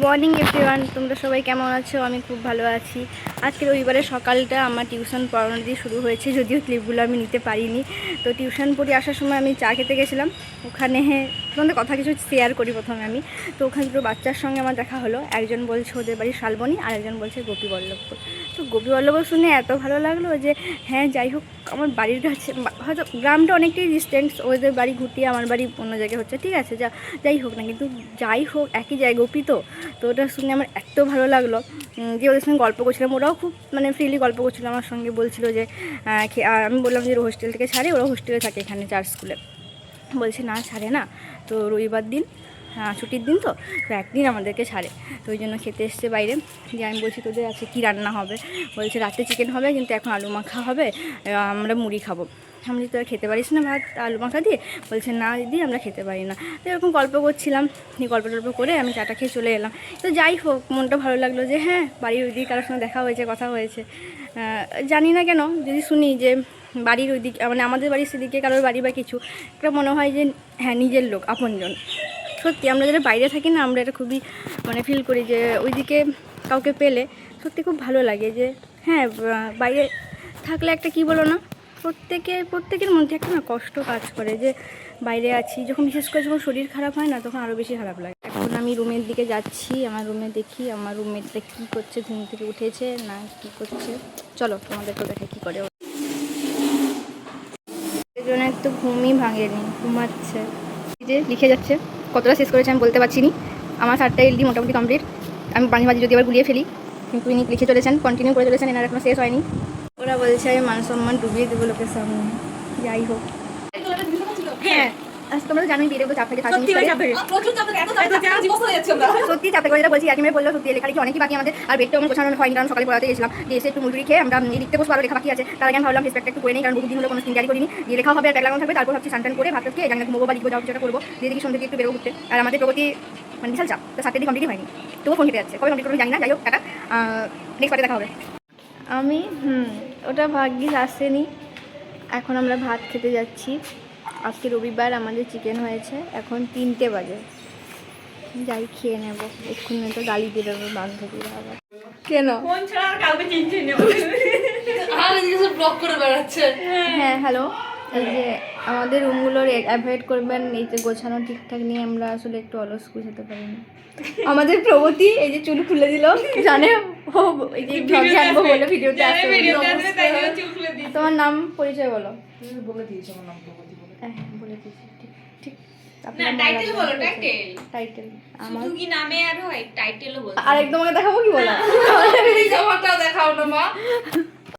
Morning everyone, তোমরা সবাই কেমন আছো? আমি খুব ভালো আছি। আজকে রবিবারের সকালটা আমার টিউশন পড়ানো দিয়ে শুরু হয়েছে, যদিও ক্লিপগুলো আমি নিতে পারিনি। তো টিউশন পড়ে আসার সময় আমি চা খেতে গেছিলাম। ওখানে তোমাদের কথা কিছু শেয়ার করি প্রথমে আমি। তো ওখানে দুটো বাচ্চার সঙ্গে আমার দেখা হলো। একজন বলছে ওদের বাড়ি শালবনী, আর একজন বলছে গোপীবল্লভপুর। তো গোপীবল্লভপুর শুনে এত ভালো লাগলো যে হ্যাঁ, যাই হোক, আমার বাড়ির কাছে, হয়তো গ্রামটা অনেকটাই ডিস্টেন্স, ওদের বাড়ি ঘুটিয়ে আমার বাড়ি অন্য জায়গায় হচ্ছে, ঠিক আছে, যাই হোক না, কিন্তু যাই হোক একই জায়গায় গোপী। তো ওটা শুনে আমার এত ভালো লাগলো যে ওদের সঙ্গে গল্প করছিলাম। ওরাও খুব ফ্রিলি গল্প করছিল আমার সঙ্গে, বলছিল যে আমি বললাম যে হোস্টেল থেকে ছাড়ে, ওরা হোস্টেলে থাকে এখানে চার্চ স্কুলে। বলছে না, ছাড়ে না, তো রবিবার দিন ছুটির দিন, তো একদিন আমাদেরকে ছাড়ে, তো ওই জন্য খেতে এসছে বাইরে। যে আমি বলছি তোদের আছে কী রান্না হবে? বলছে রাতে চিকেন হবে, কিন্তু এখন আলু মাখা হবে, আমরা মুড়ি খাবো। আমি যদি তোরা খেতে পারিস না ভাত আলু মাখা দিয়ে? বলছে না দিদি, আমরা খেতে পারি না। তো এরকম গল্প করছিলাম, গল্প টল্প করে আমি চাটা খেয়ে চলে এলাম। তো যাই হোক, মনটা ভালো লাগলো যে হ্যাঁ, বাড়ির ওইদিকে কারোর সঙ্গে দেখা হয়েছে, কথা হয়েছে। জানি না কেন, যদি শুনি যে বাড়ির ওইদিকে, মানে আমাদের বাড়ির সেদিকে কারোর বাড়ি বা কিছু, একটা মনে হয় যে হ্যাঁ, নিজের লোক, আপনজন। সত্যি আমরা যারা বাইরে থাকি না, আমরা এটা খুবই ফিল করি যে ওইদিকে কাউকে পেলে সত্যি খুব ভালো লাগে। যে হ্যাঁ, বাইরে থাকলে একটা কি বলো না, প্রত্যেকের মধ্যে একটা না কষ্ট কাজ করে যে বাইরে আছি। যখন বিশেষ করে যখন শরীর খারাপ হয় না, তখন আরও বেশি খারাপ লাগে। এখন আমি রুমের দিকে যাচ্ছি, আমার রুমে দেখি আমার রুমমেটটা কী করছে, ঘুম থেকে উঠেছে না কী করছে। চলো তোমাদেরকে দেখে কী করে। জন্য একটু ঘুমই ভাঙেনি, ঘুমাচ্ছে। যে লিখে যাচ্ছে, কতটা শেষ করেছে আমি বলতে পারছি না। আমার 7টা এলডি মোটামুটি কমপ্লিট। আমি বাজি যদি আবার গুলিয়ে ফেলি, কিন্তু ইনি লিখে চলেছেন, কন্টিনিউ করে চলেছেন, এনার এখনো শেষ হয়নি। ওরা বলছে আমি মান সম্মান ডুবিয়ে দেবো লোকের সামনে। যাই হোক, হ্যাঁ, তোমরা তো জানোই বিয়ে দেবো চাপ থেকে, সত্যি চাপ থেকে যেটা বলছি, একই মেয়ে বললো সত্যি লেখালেখি অনেকই বাকি আমাদের, আর বেডটা আমার গোছানো হয়নি, কারণ সকালে পড়াতে গেছিলাম, দিয়ে এসে একটু মুড়ি খেয়ে আমরা লিখতে বসবো, আরও লেখা বাকি আছে। তার আগে আমি ভাবলাম ফেসপ্যাকটা একটু করে নিই, কারণ বহুদিন হলো কোনো স্কিন ক্যারি করিনি, দিয়ে লেখা হবে আর ট্যাগ লাগানো থাকবে। তারপর ভাবছি স্নান করে ভাত খেয়ে জানি ঘুমবো বা লিখবো, যাওয়া কিছুটা করবো, দিয়ে দেখি সন্ধ্যে দিয়ে একটু বেরো ঘুরতে। আর আমাদের প্রগতি বিশাল চাপ, তো 7টা দিয়ে কমপ্লিটই হয়নি, তবুও ফোন খেতে যাচ্ছে, কবে কমপ্লিট করবো জানি না। যাই হোক, টাটা, নেক্সট পার্টে দেখা হবে। আমি ওটা ভাগ্যিস আসেনি। এখন আমরা ভাত খেতে যাচ্ছি। আজকে রবিবার, আমাদের চিকেন হয়েছে। এখন 3টে বাজে, যাই খেয়ে নেবো। এক্ষুনি তো গালি দিয়ে দেবো বান্ধবীরা আবার। কেন হ্যাঁ, হ্যালো, এই যে আমাদের রুমগুলোর অ্যাভয়েড করবেন, এই যে গোছানো ঠিকঠাক নিয়ে আমরা আসলে একটু অলস গুছাতে পারি না। আমাদের প্রগতি এই যে চুল খুলে দিল, জানে ও এই যে ব্লগে আনবো বলে ভিডিওতে আসবে। তোমার নাম পরিচয় বলো। বলে দিয়েছি আমার নাম প্রগতি বলে। হ্যাঁ, বলে দিয়েছি, ঠিক ঠিক। না, টাইটেল বলো, টাইটেল আমার শুধু কি নামে আর হয়, টাইটেলও বলো। আরেকদম দেখাবো কি বলো? এই জামাটা দেখাও না মা।